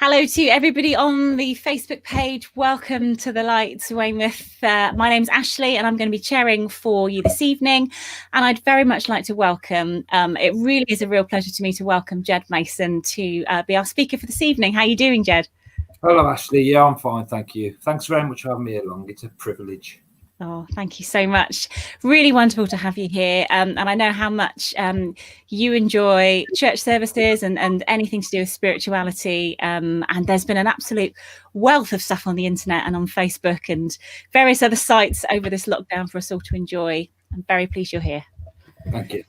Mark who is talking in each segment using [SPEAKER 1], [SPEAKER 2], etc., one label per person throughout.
[SPEAKER 1] Hello to everybody on the Facebook page. Welcome to the Light, Weymouth. My name's Ashley and I'm going to be chairing for you this evening. And I'd very much like to welcome, it really is a real pleasure to me to welcome Jed Mason to be our speaker for this evening. How are you doing, Jed?
[SPEAKER 2] Hello, Ashley. Yeah, I'm fine, thank you. Thanks very much for having me along. It's a privilege.
[SPEAKER 1] Oh, thank you so much. Really wonderful to have you here. And I know how much you enjoy church services and anything to do with spirituality. And there's been an absolute wealth of stuff on the internet and on Facebook and various other sites over this lockdown for us all to enjoy. I'm very pleased you're here.
[SPEAKER 2] Thank you.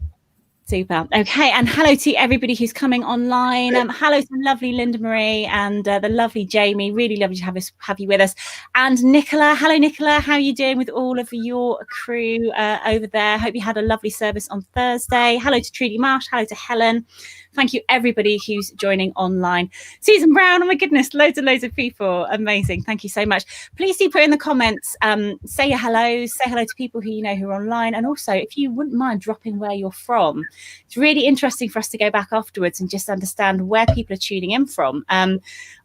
[SPEAKER 1] Super. Okay, and hello to everybody who's coming online. Hello to lovely Linda Marie and the lovely Jamie. Really lovely to have you with us. And Nicola. Hello, Nicola. How are you doing with all of your crew over there? Hope you had a lovely service on Thursday. Hello to Trudy Marsh. Hello to Helen. Thank you, everybody who's joining online. Susan Brown, oh my goodness, loads and loads of people. Amazing. Thank you so much. Please do put in the comments, say your hellos, say hello to people who you know who are online. And also, if you wouldn't mind dropping where you're from. It's really interesting for us to go back afterwards and just understand where people are tuning in from.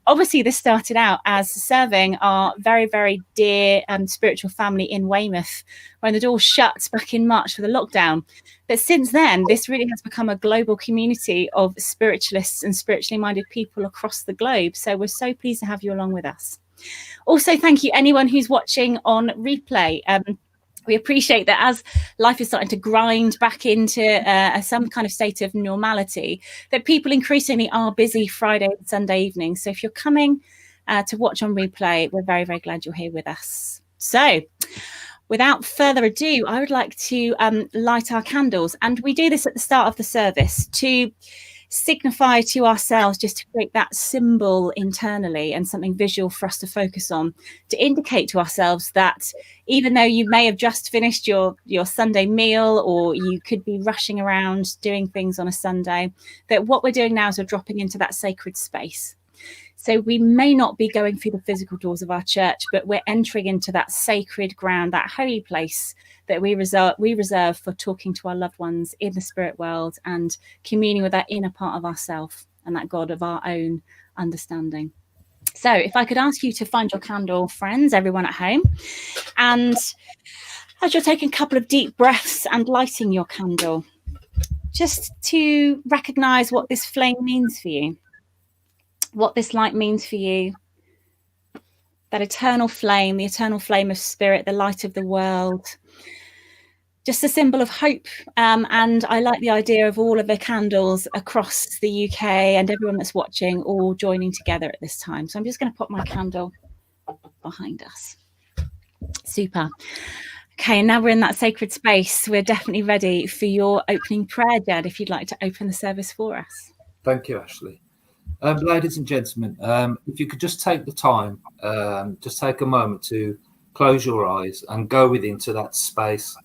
[SPEAKER 1] Obviously, this started out as serving our very, very dear spiritual family in Weymouth when the doors shut back in March for the lockdown. But since then, this really has become a global community of spiritualists and spiritually minded people across the globe. So we're so pleased to have you along with us. Also, thank you anyone who's watching on replay. We appreciate that as life is starting to grind back into some kind of state of normality, that people increasingly are busy Friday and Sunday evenings. So if you're coming to watch on replay, we're very, very glad you're here with us. So without further ado, I would like to light our candles. And we do this at the start of the service to signify to ourselves, just to create that symbol internally and something visual for us to focus on, to indicate to ourselves that even though you may have just finished your Sunday meal, or you could be rushing around doing things on a Sunday, that what we're doing now is we're dropping into that sacred space. So we may not be going through the physical doors of our church, but we're entering into that sacred ground, that holy place that we reserve for talking to our loved ones in the spirit world and communing with that inner part of ourselves and that God of our own understanding. So if I could ask you to find your candle, friends, everyone at home, and as you're taking a couple of deep breaths and lighting your candle, just to recognize what this flame means for you, what this light means for you, that eternal flame, the eternal flame of spirit, the light of the world, just a symbol of hope. And I like the idea of all of the candles across the UK and everyone that's watching all joining together at this time. So I'm just going to put my candle behind us. Super. Okay, and now we're in that sacred space. We're definitely ready for your opening prayer, Jed, if you'd like to open the service for us.
[SPEAKER 2] Thank you, Ashley. Ladies and gentlemen, if you could just take the time, just take a moment to close your eyes and go within to that space,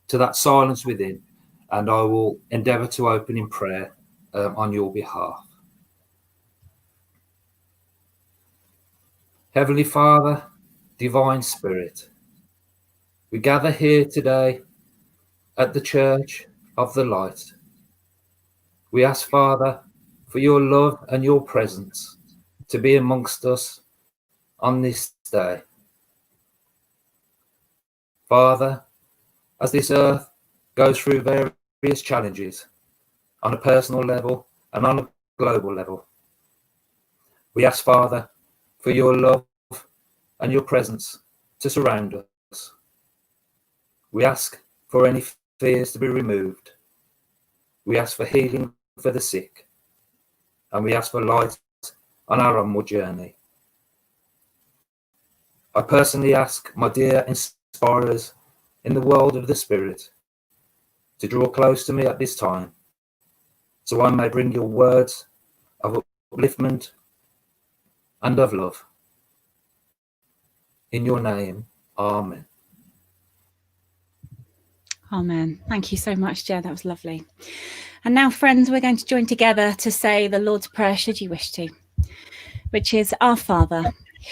[SPEAKER 2] to that silence within, and I will endeavour to open in prayer on your behalf. Heavenly Father, Divine Spirit, we gather here today at the Church of the Light. We ask, Father, for your love and your presence to be amongst us on this day. Father, as this earth goes through various challenges on a personal level and on a global level, we ask, Father, for your love and your presence to surround us. We ask for any fears to be removed. We ask for healing for the sick. And we ask for light on our onward journey. I personally ask my dear inspirers in the world of the Spirit to draw close to me at this time, so I may bring your words of upliftment and of love. In your name, Amen.
[SPEAKER 1] Amen. Thank you so much, Jed. That was lovely. And now, friends, we're going to join together to say the Lord's Prayer, should you wish to, which is, Our Father,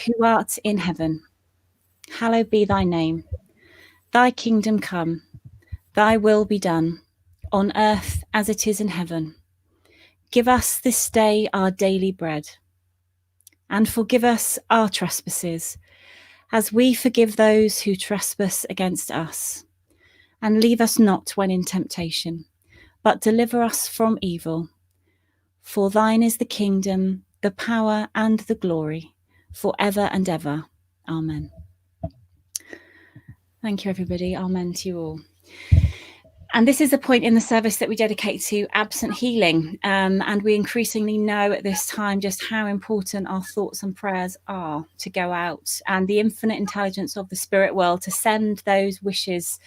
[SPEAKER 1] who art in heaven, hallowed be thy name. Thy kingdom come, thy will be done, on earth as it is in heaven. Give us this day our daily bread. And forgive us our trespasses, as we forgive those who trespass against us. And leave us not when in temptation, but deliver us from evil. For thine is the kingdom, the power, and the glory, forever and ever. Amen. Thank you, everybody. Amen to you all. And this is a point in the service that we dedicate to absent healing. And we increasingly know at this time just how important our thoughts and prayers are to go out, and the infinite intelligence of the spirit world to send those wishes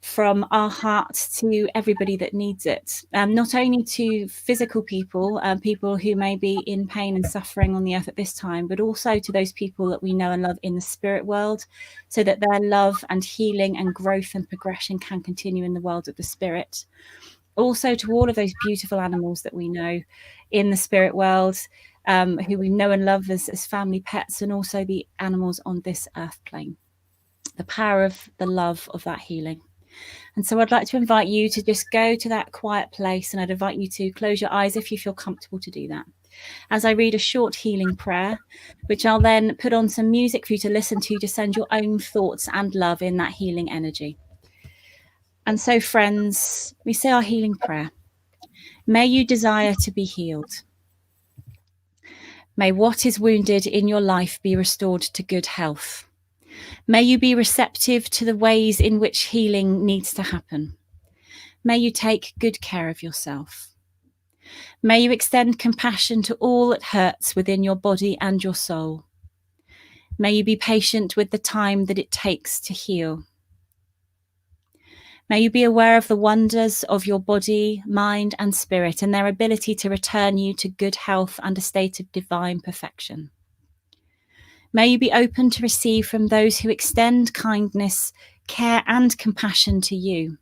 [SPEAKER 1] from our heart to everybody that needs it, not only to physical people, people who may be in pain and suffering on the earth at this time, but also to those people that we know and love in the spirit world, so that their love and healing and growth and progression can continue in the world of the spirit. Also to all of those beautiful animals that we know in the spirit world, who we know and love as family pets, and also the animals on this earth plane. The power of the love of that healing. And so I'd like to invite you to just go to that quiet place, and I'd invite you to close your eyes if you feel comfortable to do that, as I read a short healing prayer, which I'll then put on some music for you to listen to send your own thoughts and love in that healing energy. And so, friends, we say our healing prayer. May you desire to be healed. May what is wounded in your life be restored to good health. May you be receptive to the ways in which healing needs to happen. May you take good care of yourself. May you extend compassion to all that hurts within your body and your soul. May you be patient with the time that it takes to heal. May you be aware of the wonders of your body, mind, and spirit, and their ability to return you to good health and a state of divine perfection. May you be open to receive from those who extend kindness, care, and compassion to you.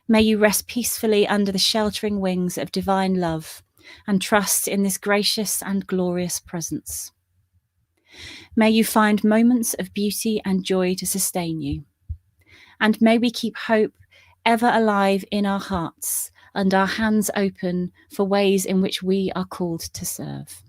[SPEAKER 1] May you rest peacefully under the sheltering wings of divine love and trust in this gracious and glorious presence. May you find moments of beauty and joy to sustain you. And may we keep hope ever alive in our hearts and our hands open for ways in which we are called to serve.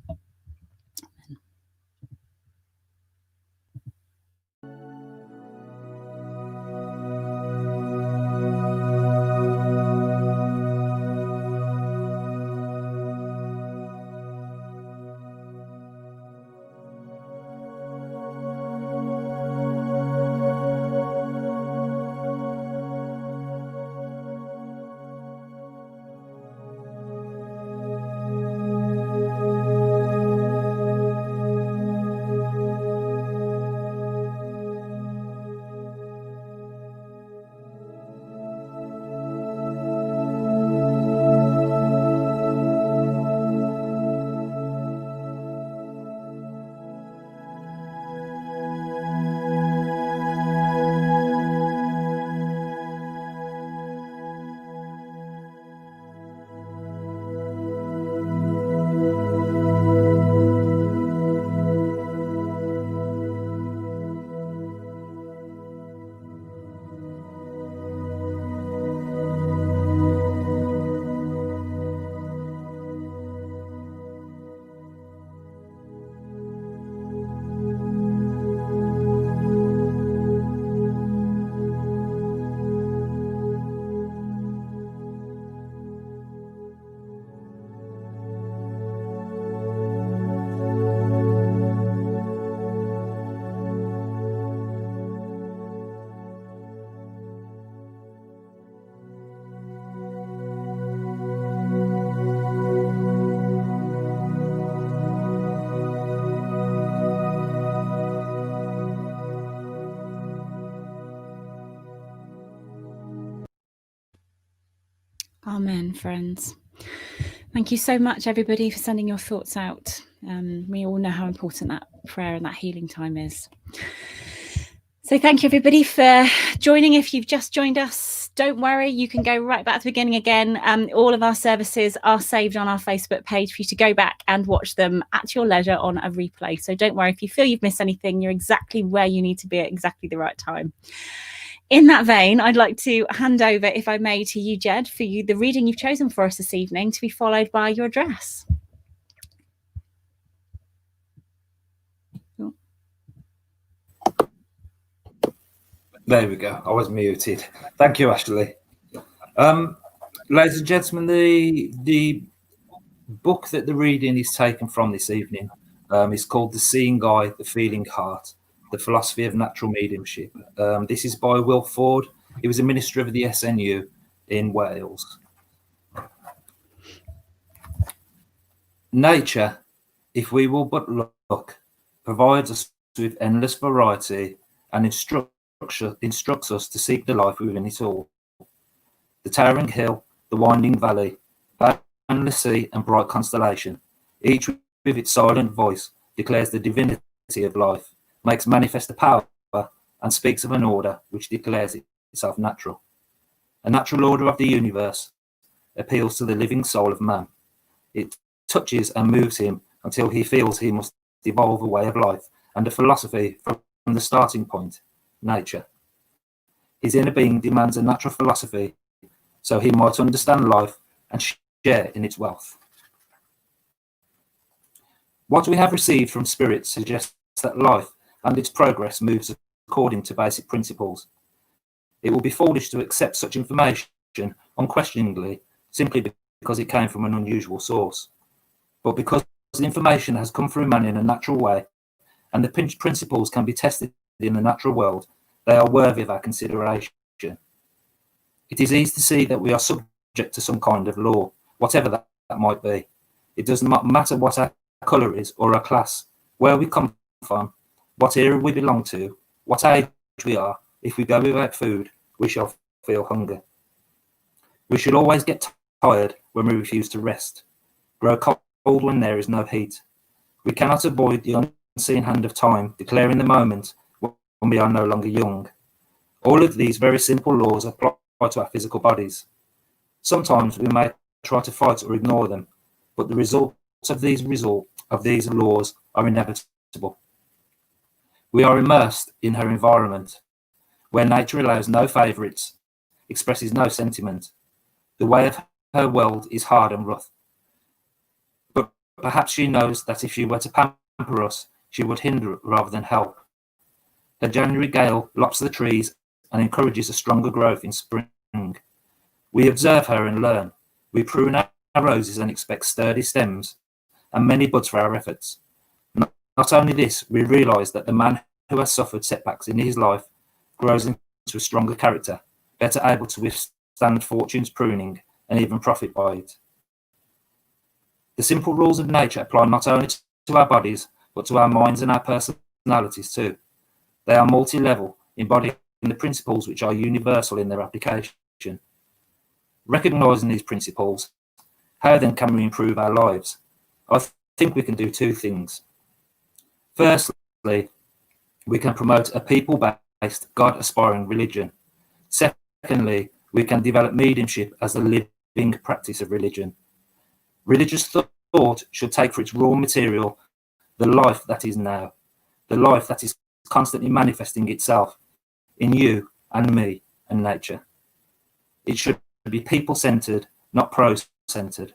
[SPEAKER 1] Amen, friends. Thank you so much, everybody, for sending your thoughts out. We all know how important that prayer and that healing time is. So thank you, everybody, for joining. If you've just joined us, don't worry, you can go right back to the beginning again. All of our services are saved on our Facebook page for you to go back and watch them at your leisure on a replay. So don't worry, if you feel you've missed anything, you're exactly where you need to be at exactly the right time. In that vein, I'd like to hand over, if I may, to you, Jed, for you the reading you've chosen for us this evening, to be followed by your address.
[SPEAKER 2] There we go. I was muted. Thank you, Ashley. Ladies and gentlemen, the book that the reading is taken from this evening is called The Seeing Eye, The Feeling Heart, The Philosophy of Natural Mediumship. This is by Will Ford. He was a minister of the SNU in Wales. Nature, if we will but look, provides us with endless variety and instructs us to seek the life within it all. The towering hill, the winding valley, boundless sea and bright constellation, each with its silent voice declares the divinity of life, makes manifest the power, and speaks of an order which declares itself natural. A natural order of the universe appeals to the living soul of man. It touches and moves him until he feels he must evolve a way of life and a philosophy from the starting point, nature. His inner being demands a natural philosophy so he might understand life and share in its wealth. What we have received from spirit suggests that life and its progress moves according to basic principles. It will be foolish to accept such information unquestioningly simply because it came from an unusual source. But because the information has come through man in a natural way, and the principles can be tested in the natural world, they are worthy of our consideration. It is easy to see that we are subject to some kind of law, whatever that might be. It does not matter what our colour is or our class, where we come from, what era we belong to, what age we are. If we go without food, we shall feel hunger. We should always get tired when we refuse to rest, grow cold when there is no heat. We cannot avoid the unseen hand of time declaring the moment when we are no longer young. All of these very simple laws apply to our physical bodies. Sometimes we may try to fight or ignore them, but the results of these laws are inevitable. We are immersed in her environment, where nature allows no favourites, expresses no sentiment. The way of her world is hard and rough. But perhaps she knows that if she were to pamper us, she would hinder rather than help. A January gale lops the trees and encourages a stronger growth in spring. We observe her and learn. We prune our roses and expect sturdy stems and many buds for our efforts. Not only this, we realise that the man who has suffered setbacks in his life grows into a stronger character, better able to withstand fortune's pruning and even profit by it. The simple rules of nature apply not only to our bodies, but to our minds and our personalities too. They are multi-level, embodying the principles which are universal in their application. Recognising these principles, how then can we improve our lives? I think we can do two things. Firstly, we can promote a people-based, God-aspiring religion. Secondly, we can develop mediumship as the living practice of religion. Religious thought should take for its raw material the life that is now, the life that is constantly manifesting itself in you and me and nature. It should be people-centred, not pro-centred.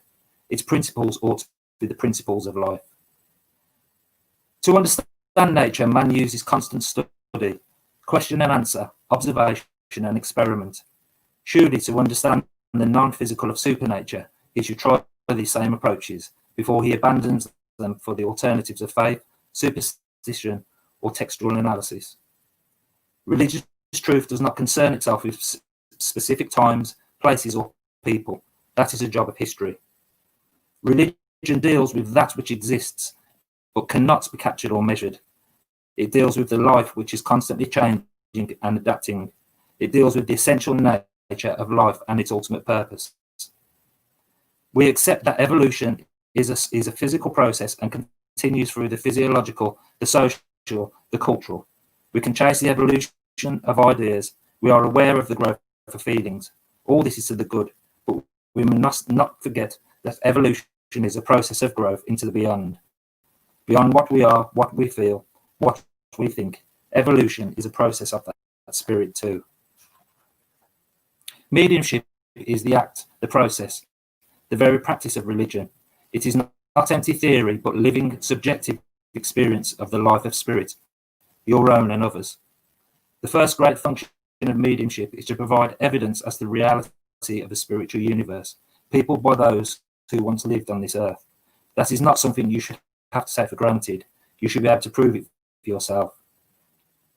[SPEAKER 2] Its principles ought to be the principles of life. To understand nature, man uses constant study, question and answer, observation and experiment. Surely to understand the non-physical of supernature, he should try these same approaches before he abandons them for the alternatives of faith, superstition, or textual analysis. Religious truth does not concern itself with specific times, places, or people. That is a job of history. Religion deals with that which exists, but cannot be captured or measured. It deals with the life which is constantly changing and adapting. It deals with the essential nature of life and its ultimate purpose. We accept that evolution is a physical process and continues through the physiological, the social, the cultural. We can chase the evolution of ideas. We are aware of the growth of feelings. All this is to the good, but we must not forget that evolution is a process of growth into the beyond. Beyond what we are, what we feel, what we think. Evolution is a process of that spirit too. Mediumship is the act, the process, the very practice of religion. It is not empty theory, but living, subjective experience of the life of spirit, your own and others. The first great function of mediumship is to provide evidence as to the reality of the spiritual universe, people by those who once lived on this earth. That is not something you should have to take for granted. You should be able to prove it for yourself.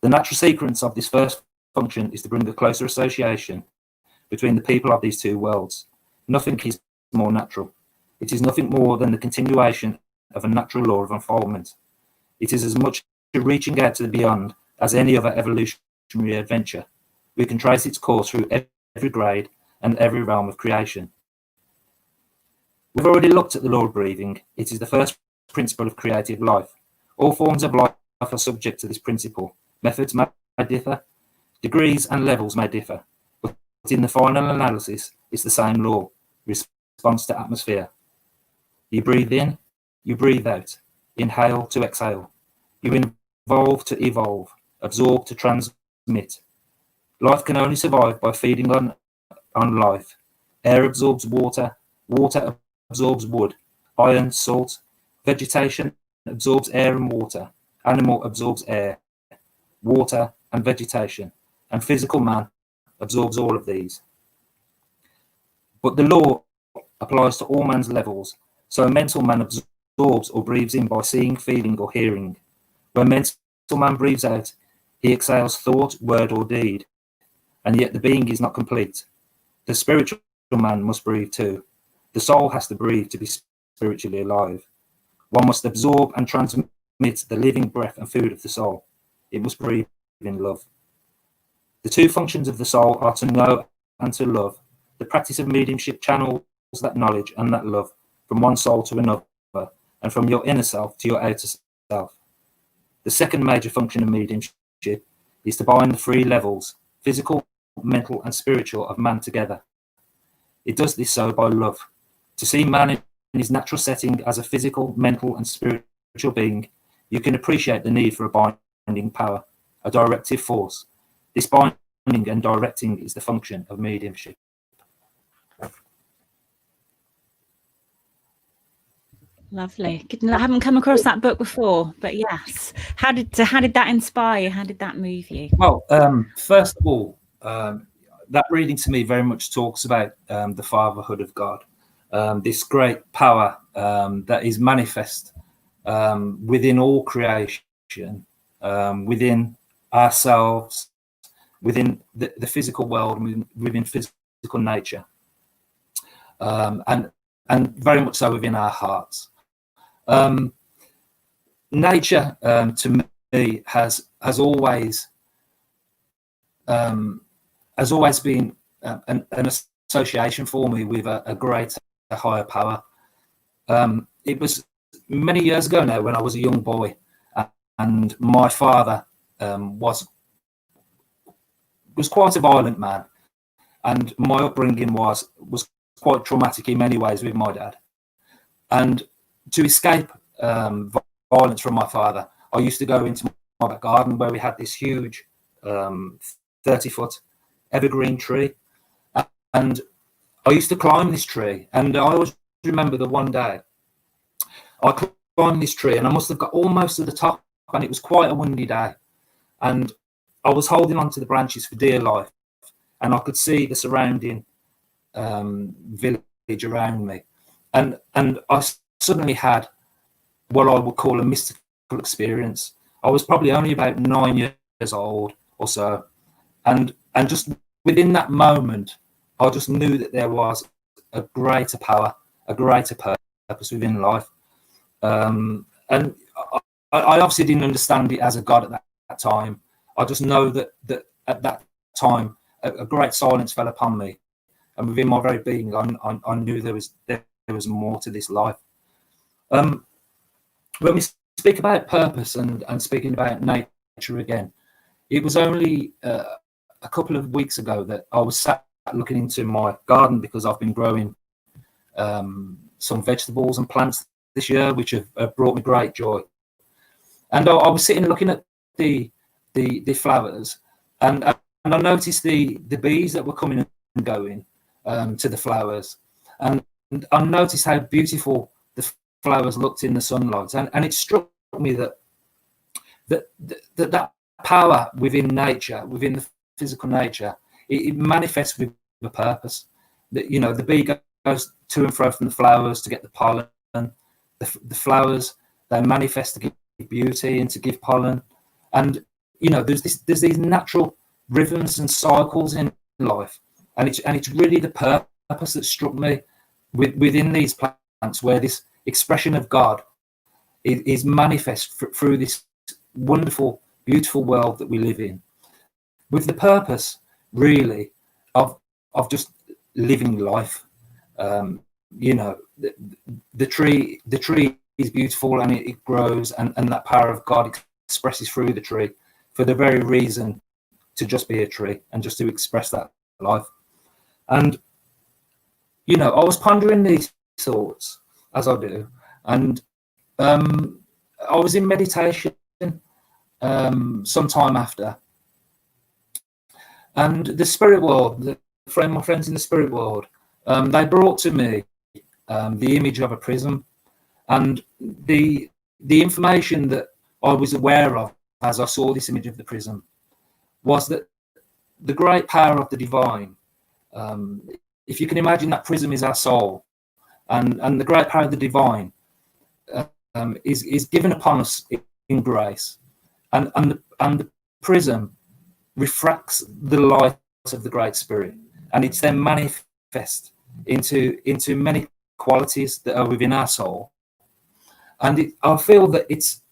[SPEAKER 2] The natural sequence of this first function is to bring a closer association between the people of these two worlds. Nothing is more natural. It is nothing more than the continuation of a natural law of unfoldment. It is as much a reaching out to the beyond as any other evolutionary adventure. We can trace its course through every grade and every realm of creation. We've already looked at the law of breathing. It is the first principle of creative life. All forms of life are subject to this principle. Methods may differ, degrees and levels may differ, but in the final analysis, it's the same law, response to atmosphere. You breathe in, you breathe out, inhale to exhale. You evolve to evolve, absorb to transmit. Life can only survive by feeding on life. Air absorbs water, water absorbs wood, iron, salt. Vegetation absorbs air and water. Animal absorbs air, water and vegetation, and physical man absorbs all of these. But the law applies to all man's levels, so a mental man absorbs or breathes in by seeing, feeling or hearing. When mental man breathes out, he exhales thought, word or deed, and yet the being is not complete. The spiritual man must breathe too. The soul has to breathe to be spiritually alive. One must absorb and transmit the living breath and food of the soul. It must breathe in love. The two functions of the soul are to know and to love. The practice of mediumship channels that knowledge and that love from one soul to another, and from your inner self to your outer self. The second major function of mediumship is to bind the three levels, physical, mental and spiritual, of man together. It does this so by love. To see man in his natural setting as a physical, mental and spiritual being, you can appreciate the need for a binding power, a directive force. This binding and directing is the function of mediumship.
[SPEAKER 1] Lovely. I haven't come across that book before, but yes. How did that inspire you? How did that move you?
[SPEAKER 2] Well, first of all, that reading to me very much talks about the fatherhood of God, this great power that is manifest within all creation, within ourselves, within the physical world, within physical nature, and very much so within our hearts. Nature, to me, has always been an association for me with a greater, higher power. It was many years ago now when I was a young boy, and my father was quite a violent man, and my upbringing was quite traumatic in many ways with my dad. And to escape violence from my father, I used to go into my back garden where we had this huge 30-foot evergreen tree, and I used to climb this tree. And I always remember that one day I climbed this tree and I must have got almost to the top, and it was quite a windy day, and I was holding onto the branches for dear life, and I could see the surrounding village around me, and I suddenly had what I would call a mystical experience. I was probably only about 9 years old or so, and just within that moment, I just knew that there was a greater power, a greater purpose within life, and I obviously didn't understand it as a God at that time. I just know that at that time a great silence fell upon me, and within my very being, I knew there was more to this life. When we speak about purpose and speaking about nature again, it was only a couple of weeks ago that I was sat looking into my garden, because I've been growing some vegetables and plants this year, which have brought me great joy. And I was sitting looking at the flowers, and I noticed the bees that were coming and going to the flowers, and I noticed how beautiful the flowers looked in the sunlight, and it struck me that power within nature, within the physical nature, it manifests with a purpose. That, the bee goes to and fro from the flowers to get the pollen. The flowers, they manifest to give beauty and to give pollen. And there's these natural rhythms and cycles in life, and it's really the purpose that struck me within these plants, where this expression of God is manifest through this wonderful, beautiful world that we live in, with the purpose really of just living life. The tree is beautiful, and it grows, and that power of God expresses through the tree for the very reason to just be a tree and just to express that life. And I was pondering these thoughts, as I do, and I was in meditation some time after, and the spirit world, my friends in the spirit world, they brought to me the image of a prism, and the information that I was aware of as I saw this image of the prism was that the great power of the divine, if you can imagine, that prism is our soul, and the great power of the divine is given upon us in grace, and the prism refracts the light of the Great Spirit, and it's then manifest into many qualities that are within our soul. And I feel that it's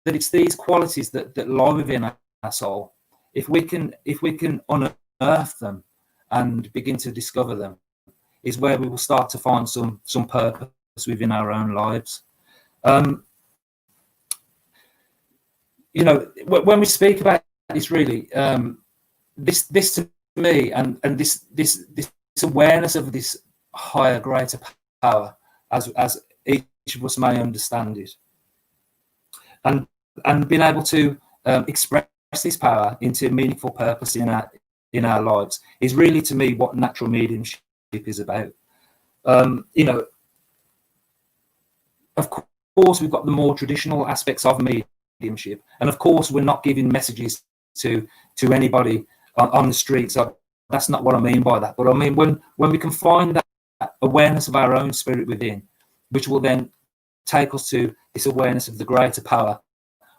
[SPEAKER 2] these qualities that lie within our soul. If we can unearth them and begin to discover them, is where we will start to find some purpose within our own lives. When we speak about this, really, this to me, and this awareness of this higher, greater power, as each of us may understand it, and being able to express this power into meaningful purpose in our lives, is really, to me, what natural mediumship is about. Of course, we've got the more traditional aspects of mediumship, and of course, we're not giving messages to anybody on the streets. That's not what I mean by that. But I mean, when we can find that awareness of our own spirit within, which will then take us to this awareness of the greater power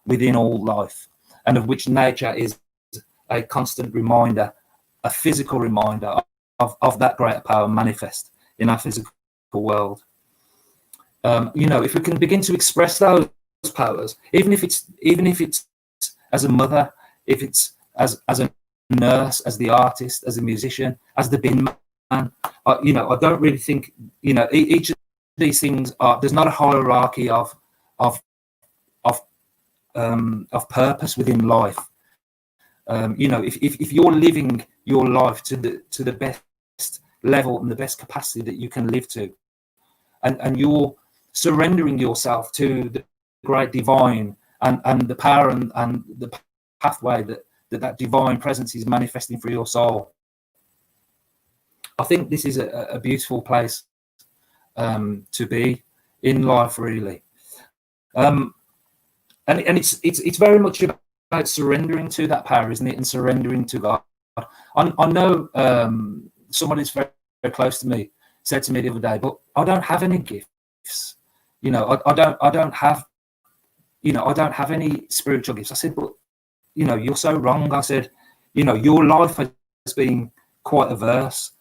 [SPEAKER 2] within all life, and of which nature is a constant reminder, a physical reminder of that greater power manifest in our physical world. If we can begin to express those powers, even if it's as a mother, if it's as a nurse, as the artist, as a musician, as the bin man, I don't really think each of these things there's not a hierarchy of purpose within life. If you're living your life to the best level and the best capacity that you can live to, and you're surrendering yourself to the great divine and the power and the pathway that divine presence is manifesting through your soul, I think this is a beautiful place to be in life, really. And it's very much about surrendering to that power, isn't it? And surrendering to God. I know somebody that's very, very close to me said to me the other day, but I don't have any gifts. I don't have any spiritual gifts. I said, but you're so wrong. I said, your life has been quite averse.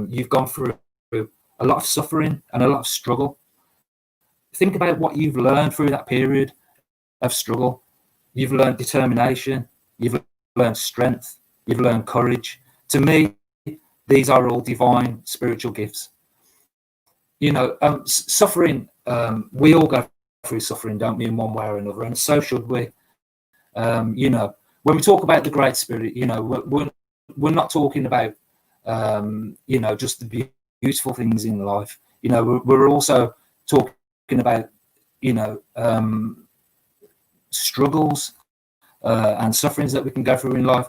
[SPEAKER 2] You've gone through a lot of suffering and a lot of struggle. Think about what you've learned through that period of struggle. You've learned determination. You've learned strength. You've learned courage. To me, these are all divine spiritual gifts. Suffering, we all go through suffering, don't we, in one way or another, and so should we. When we talk about the Great Spirit, we're not talking about just the beautiful things in life. We're also talking about struggles and sufferings that we can go through in life.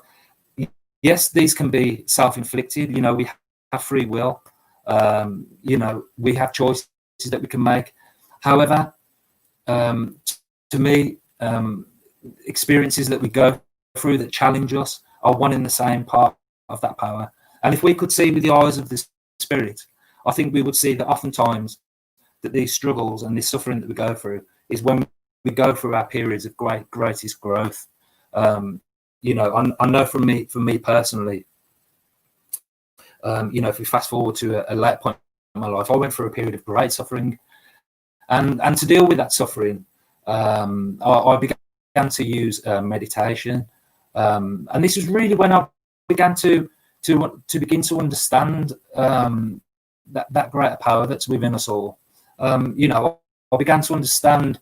[SPEAKER 2] Yes, these can be self-inflicted. We have free will. We have choices that we can make. However, to me, experiences that we go through that challenge us are one in the same part of that power. And if we could see with the eyes of the Spirit, I think we would see that oftentimes that these struggles and this suffering that we go through is when we go through our periods of greatest growth. You know, I know for me personally, you know, if we fast forward to a late point in my life, I went through a period of great suffering, and to deal with that suffering, I began to use meditation, and this was really when I began to begin to understand that greater power that's within us all. You know, I began to understand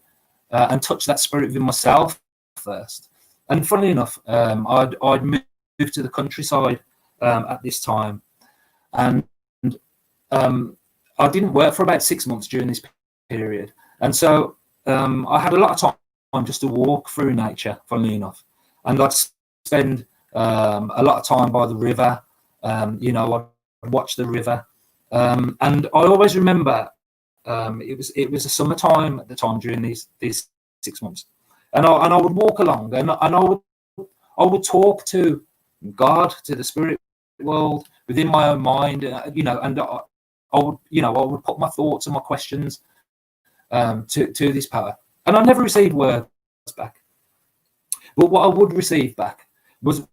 [SPEAKER 2] and touch that spirit within myself first. And funnily enough, I'd moved to the countryside at this time, and I didn't work for about 6 months during this period, and so I had a lot of time just to walk through nature. Funnily enough, and I'd spend a lot of time by the river. You know, I'd watch the river, and I always remember it was a summertime at the time during these 6 months, and I would walk along, and I would talk to God, to the spirit world within my own mind, you know, and I would put my thoughts and my questions to this power, and I never received words back. But what I would receive back was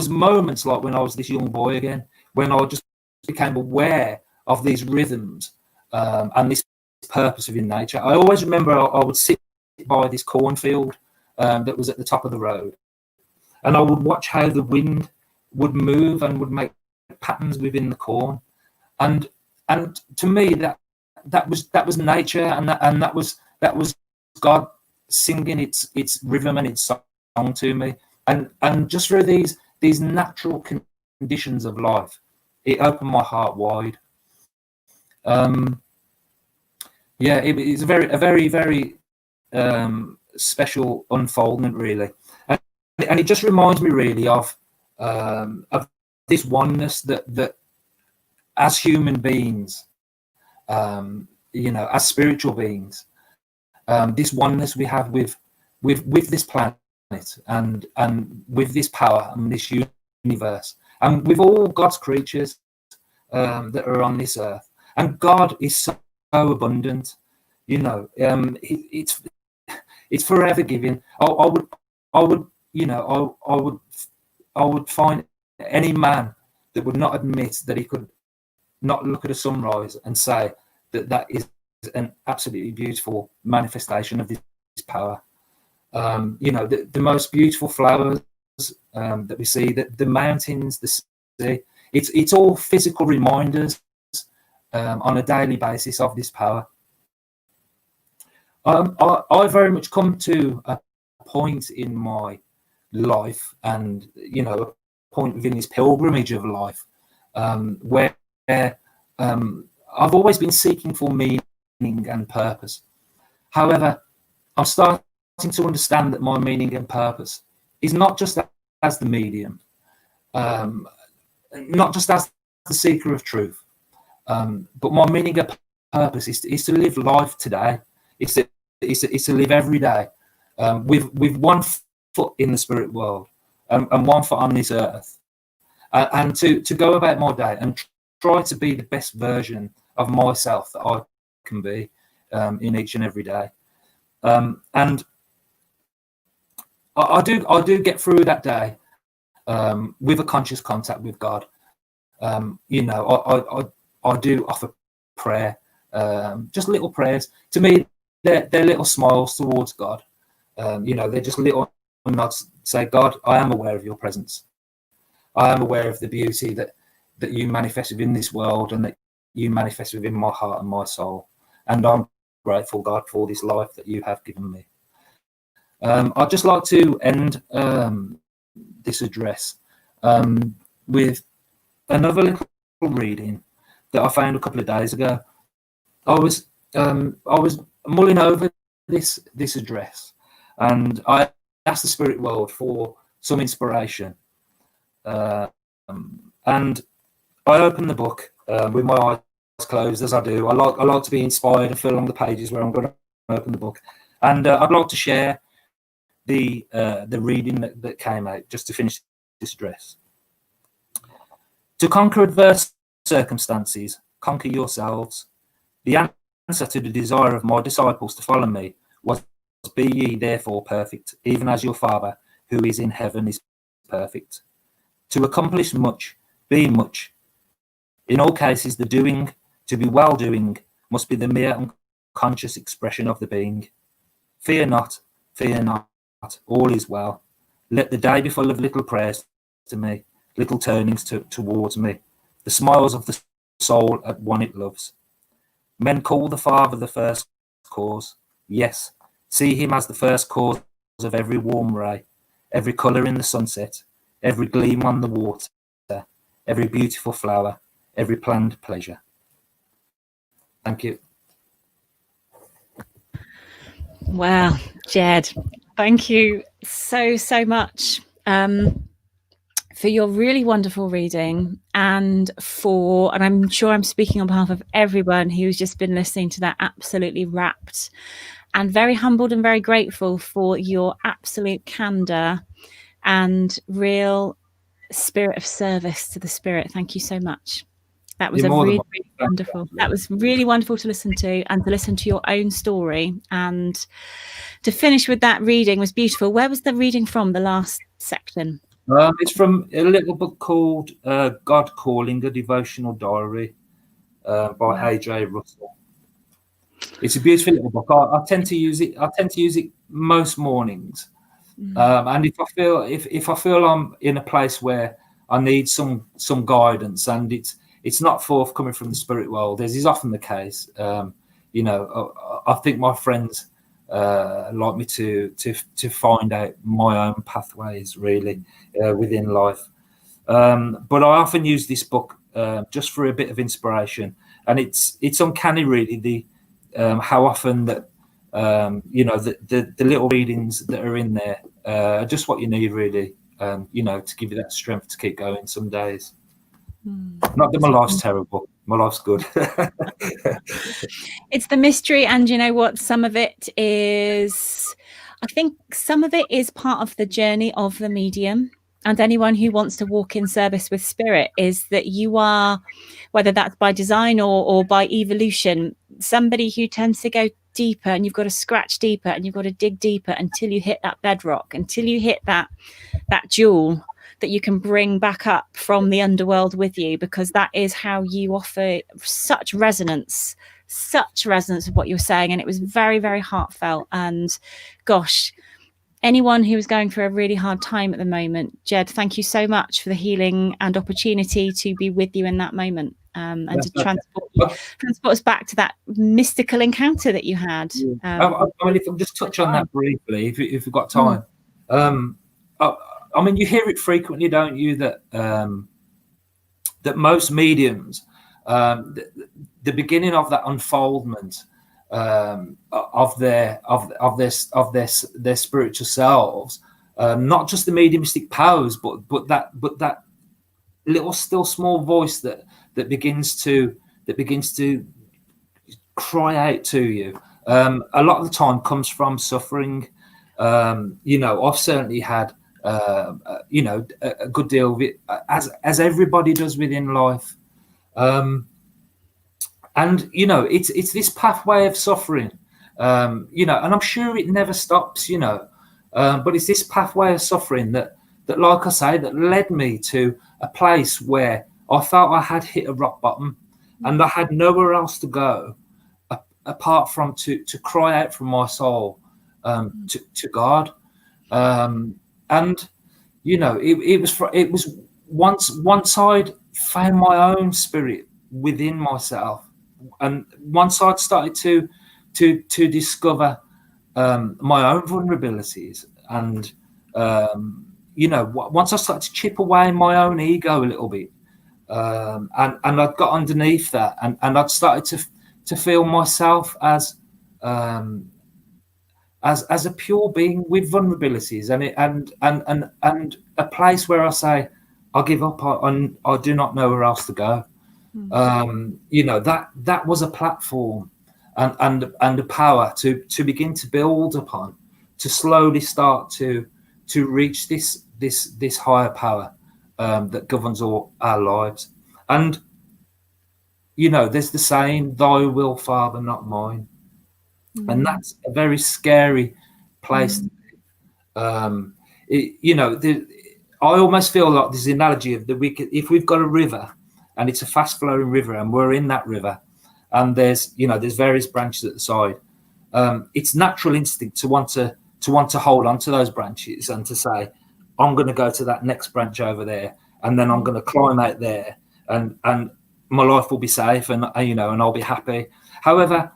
[SPEAKER 2] moments like when I was this young boy again, when I just became aware of these rhythms and this purpose within nature. I always remember I would sit by this cornfield that was at the top of the road, and I would watch how the wind would move and would make patterns within the corn, and to me that was nature, and that was God singing its rhythm and its song to me, and just through these natural conditions of life, it opened my heart wide. Yeah, it's a very special unfoldment, really, and it just reminds me really of this oneness that as human beings, you know, as spiritual beings, this oneness we have with this planet and with this power and this universe, and with all God's creatures that are on this earth. And God is so abundant, you know. It's forever giving. I would find any man that would not admit that he could not look at a sunrise and say that is an absolutely beautiful manifestation of this power. You know, the most beautiful flowers that we see, the mountains, the sea, it's all physical reminders on a daily basis of this power. I very much come to a point in my life, and you know, a point within this pilgrimage of life, where I've always been seeking for meaning and purpose. However, I'm starting to understand that my meaning and purpose is not just as the medium, not just as the seeker of truth, but my meaning and purpose is to live life today. It's to live every day with one foot in the spirit world and one foot on this earth, and to go about my day and try to be the best version of myself that I can be in each and every day. And I do get through that day with a conscious contact with God. You know, I do offer prayer, just little prayers. To me, they're little smiles towards God. You know, they're just little nods. Say, God, I am aware of your presence. I am aware of the beauty that you manifest within this world and that you manifest within my heart and my soul. And I'm grateful, God, for this life that you have given me. I'd just like to end this address with another little reading that I found a couple of days ago. I was mulling over this address, and I asked the spirit world for some inspiration. And I opened the book with my eyes closed, as I do. I like to be inspired and feel along the pages where I'm going to open the book. And I'd like to share the reading that came out just to finish distress. To conquer adverse circumstances, conquer yourselves. The answer to the desire of my disciples to follow me was, be ye therefore perfect, even as your Father who is in heaven is perfect. To accomplish much, be much. In all cases, the doing, to be well doing, must be the mere unconscious expression of the being. Fear not, all is well. Let the day be full of little prayers to me, little turnings towards me, the smiles of the soul at one it loves. Men call the Father the first cause. Yes, see him as the first cause of every warm ray, every colour in the sunset, every gleam on the water, every beautiful flower, every planned pleasure. Thank you.
[SPEAKER 1] Wow, Jed, thank you so much for your really wonderful reading, and I'm sure I'm speaking on behalf of everyone who's just been listening to that, absolutely rapt and very humbled and very grateful for your absolute candor and real spirit of service to the Spirit. Thank you so much. That was really wonderful. That was really wonderful to listen to, and to listen to your own story, and to finish with that reading was beautiful. Where was the reading from, the last section?
[SPEAKER 2] It's from a little book called God Calling, a Devotional Diary by A.J. Russell. It's a beautiful little book. I tend to use it. I tend to use it most mornings. And if I feel I'm in a place where I need some guidance, and it's not forthcoming from the spirit world, as is often the case. I think my friends like me to find out my own pathways really within life. But I often use this book just for a bit of inspiration, and it's uncanny really the how often that the little readings that are in there are just what you need really, to give you that strength to keep going some days. Not that my life's terrible, my life's good.
[SPEAKER 1] It's the mystery, and you know what, some of it is, I think some of it is part of the journey of the medium, and anyone who wants to walk in service with spirit, is that you are, whether that's by design or by evolution, somebody who tends to go deeper, and you've got to scratch deeper, and you've got to dig deeper until you hit that bedrock, until you hit that jewel that you can bring back up from the underworld with you, because that is how you offer such resonance of what you're saying. And it was very, very heartfelt. And gosh, anyone who is going through a really hard time at the moment, Jed, thank you so much for the healing and opportunity to be with you in that moment, and to transport us back to that mystical encounter that you had.
[SPEAKER 2] I mean, if I just touch on that briefly, if we've got time. I mean, you hear it frequently, don't you, that that most mediums, the beginning of that unfoldment of their spiritual selves, not just the mediumistic powers, but that little still small voice that begins to cry out to you, a lot of the time comes from suffering. I've certainly had a good deal of it, as everybody does within life, and it's this pathway of suffering, and I'm sure it never stops, but it's this pathway of suffering that like I say, that led me to a place where I felt I had hit a rock bottom, and I had nowhere else to go apart from to cry out from my soul to God. And it was once I'd found my own spirit within myself, and once I'd started to discover my own vulnerabilities, and once I started to chip away my own ego a little bit, and I'd got underneath that, and I'd started to feel myself as a pure being with vulnerabilities, and a place where I say, I give up. I do not know where else to go. That was a platform and a power to begin to build upon, to slowly start to to reach this higher power that governs all our lives. And there's the saying, "Thy will, Father, not mine," and that's a very scary place. I almost feel like this analogy of if we've got a river and it's a fast flowing river and we're in that river and there's various branches at the side, it's natural instinct to want to hold on to those branches and to say, I'm going to go to that next branch over there, and then I'm going to climb out there, and my life will be safe, and and I'll be happy. However,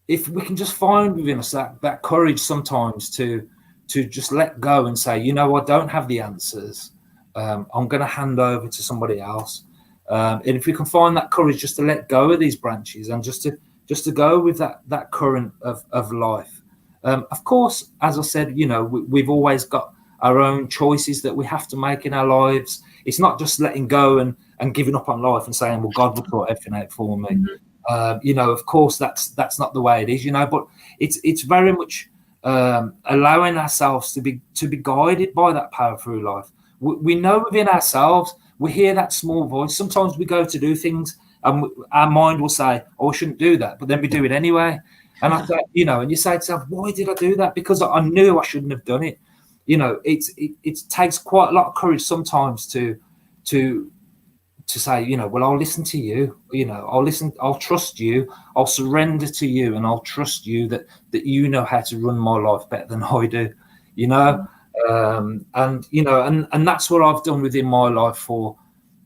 [SPEAKER 2] if we can just find within us that courage sometimes to just let go and say, I don't have the answers. I'm going to hand over to somebody else. And if we can find that courage just to let go of these branches and just to go with that current of life. Of course, as I said, we've always got our own choices that we have to make in our lives. It's not just letting go and giving up on life and saying, well, God will sort everything out for me. Of course, that's not the way it is, but it's very much allowing ourselves to be guided by that power through life. We know within ourselves, we hear that small voice. Sometimes we go to do things and our mind will say, oh, I shouldn't do that, but then we do it anyway. And I thought, and you say to yourself, why did I do that? Because I knew I shouldn't have done it. It takes quite a lot of courage sometimes to say, well, I'll listen to you, I'll trust you, I'll surrender to you, and I'll trust you that you know how to run my life better than I do, and that's what I've done within my life for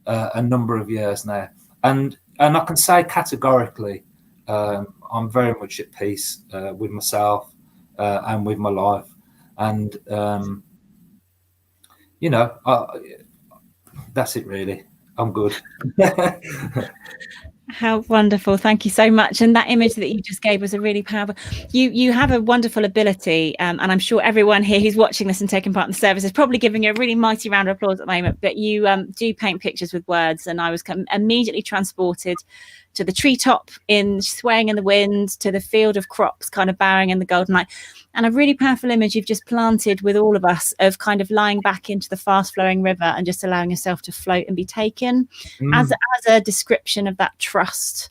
[SPEAKER 2] a number of years now. And I can say categorically, I'm very much at peace with myself and with my life. And, that's it really. I'm good.
[SPEAKER 1] How wonderful. Thank you so much. And that image that you just gave was a really powerful. You have a wonderful ability, and I'm sure everyone here who's watching this and taking part in the service is probably giving you a really mighty round of applause at the moment. But you do paint pictures with words, and I was immediately transported to the treetop swaying in the wind, to the field of crops kind of bowing in the golden light, and a really powerful image you've just planted with all of us of kind of lying back into the fast flowing river and just allowing yourself to float and be taken as a description of that trust,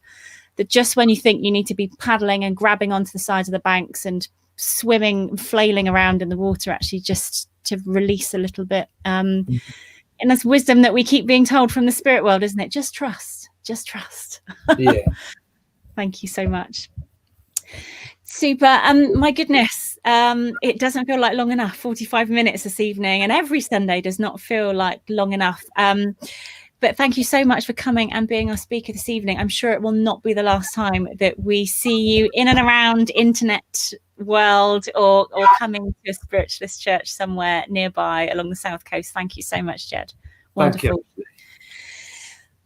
[SPEAKER 1] that just when you think you need to be paddling and grabbing onto the sides of the banks and swimming, flailing around in the water, actually just to release a little bit. And that's wisdom that we keep being told from the spirit world, isn't it? Just trust. Yeah. Thank you so much. Super. My goodness, it doesn't feel like long enough. 45 minutes this evening, and every Sunday does not feel like long enough. But thank you so much for coming and being our speaker this evening. I'm sure it will not be the last time that we see you in and around internet world or coming to a spiritualist church somewhere nearby along the South Coast. Thank you so much, Jed. Wonderful.
[SPEAKER 2] Thank you.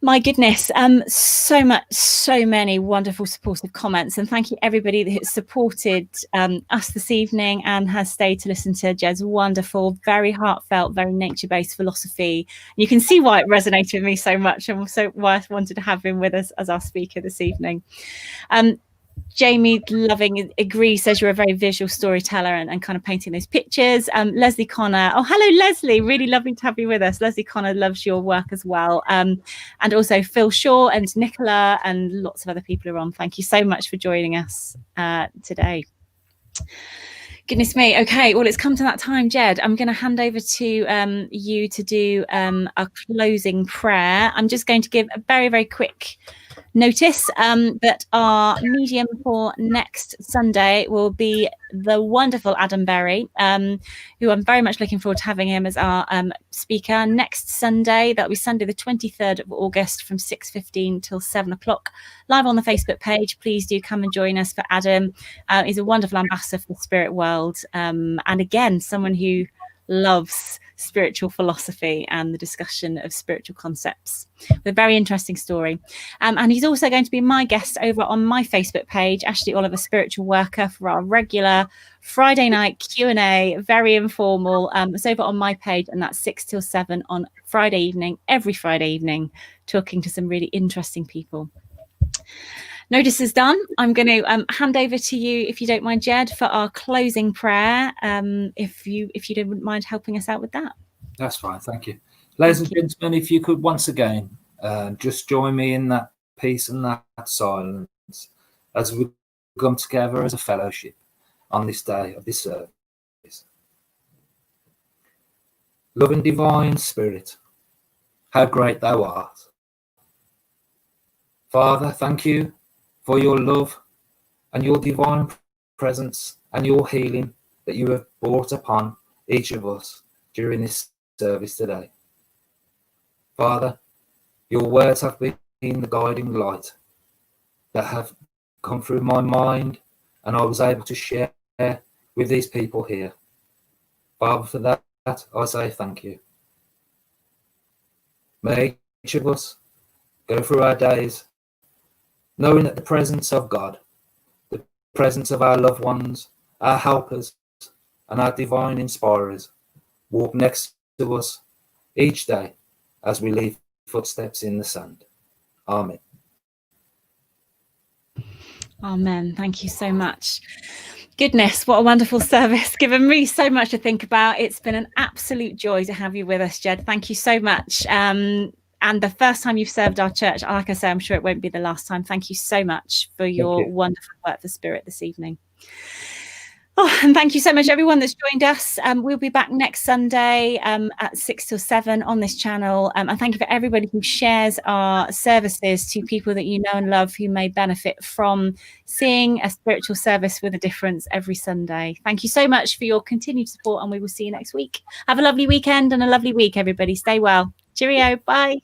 [SPEAKER 1] My goodness, so many wonderful supportive comments, and thank you everybody that has supported us this evening and has stayed to listen to Jed's wonderful, very heartfelt, very nature-based philosophy. You can see why it resonated with me so much, and also why I wanted to have him with us as our speaker this evening. Jamie Loving agrees, says you're a very visual storyteller and kind of painting those pictures. Leslie Connor, oh hello Leslie, really lovely to have you with us. Leslie Connor loves your work as well, and also Phil Shaw and Nicola and lots of other people are on. Thank you so much for joining us today. Goodness me. Okay, well, it's come to that time, Jed. I'm going to hand over to you to do a closing prayer. I'm just going to give a very, very quick notice that our medium for next Sunday will be the wonderful Adam Berry, who I'm very much looking forward to having him as our speaker next Sunday. That'll be Sunday the 23rd of August from 6:15 till 7 o'clock, live on the Facebook page. Please do come and join us for Adam. He's a wonderful ambassador for the spirit world, and again, someone who loves spiritual philosophy and the discussion of spiritual concepts, with a very interesting story. And he's also going to be my guest over on my Facebook page, Ashley Oliver, spiritual worker, for our regular Friday night Q&A, very informal. It's over on my page, and that's 6 till 7 on Friday evening, every Friday evening, talking to some really interesting people. Notice is done. I'm going to hand over to you, if you don't mind, Jed, for our closing prayer. If you don't mind helping us out with that.
[SPEAKER 2] That's fine. Thank you. Ladies and gentlemen, if you could once again just join me in that peace and that silence as we come together as a fellowship on this day of this service. Loving divine Spirit, how great thou art. Father, thank you for your love and your divine presence and your healing that you have brought upon each of us during this service today. Father, your words have been the guiding light that have come through my mind, and I was able to share with these people here. Father, for that I say thank you. May each of us go through our days knowing that the presence of God, the presence of our loved ones, our helpers, and our divine inspirers walk next to us each day as we leave footsteps in the sand. Amen.
[SPEAKER 1] Amen. Thank you so much. Goodness, what a wonderful service. Given me so much to think about. It's been an absolute joy to have you with us, Jed. Thank you so much. And the first time you've served our church, like I say, I'm sure it won't be the last time. Thank you so much for your wonderful work for Spirit this evening. Oh, and thank you so much, everyone that's joined us. We'll be back next Sunday at 6 till 7 on this channel. And thank you for everybody who shares our services to people that you know and love who may benefit from seeing a spiritual service with a difference every Sunday. Thank you so much for your continued support, and we will see you next week. Have a lovely weekend and a lovely week, everybody. Stay well. Cheerio. Bye.